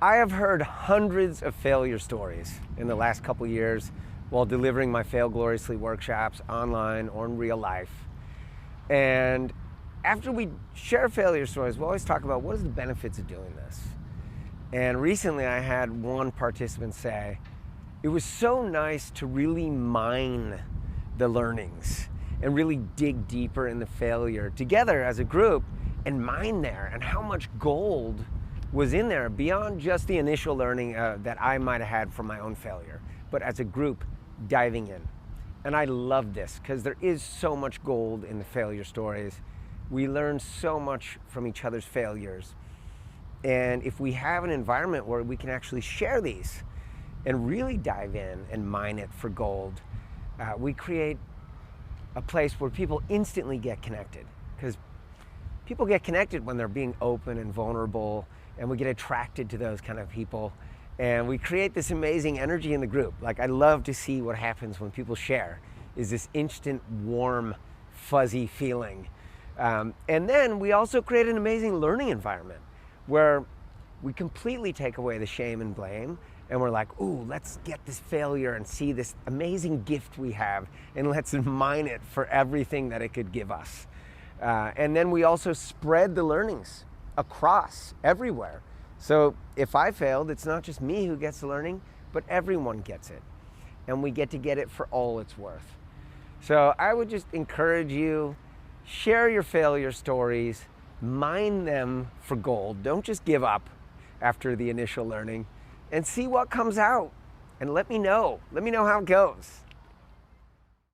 I have heard hundreds of failure stories in the last couple years while delivering my Fail Gloriously workshops online or in real life. And after we share failure stories, we always talk about what is the benefits of doing this. And recently I had one participant say, it was so nice to really mine the learnings and really dig deeper in the failure together as a group and mine there, and how much gold was in there beyond just the initial learning that I might have had from my own failure, but as a group diving in. And I love this because there is so much gold in the failure stories. We learn so much from each other's failures. And if we have an environment where we can actually share these and really dive in and mine it for gold, we create a place where people instantly get connected, because people get connected when they're being open and vulnerable, and we get attracted to those kind of people, and we create this amazing energy in the group. Like, I love to see what happens when people share, is this instant warm fuzzy feeling. And then we also create an amazing learning environment where we completely take away the shame and blame, and we're like, ooh, let's get this failure and see this amazing gift we have, and let's mine it for everything that it could give us. And then we also spread the learnings across everywhere. So if I failed, it's not just me who gets the learning, but everyone gets it. And we get to get it for all it's worth. So I would just encourage you, share your failure stories, mine them for gold. Don't just give up after the initial learning, and see what comes out. And let me know how it goes.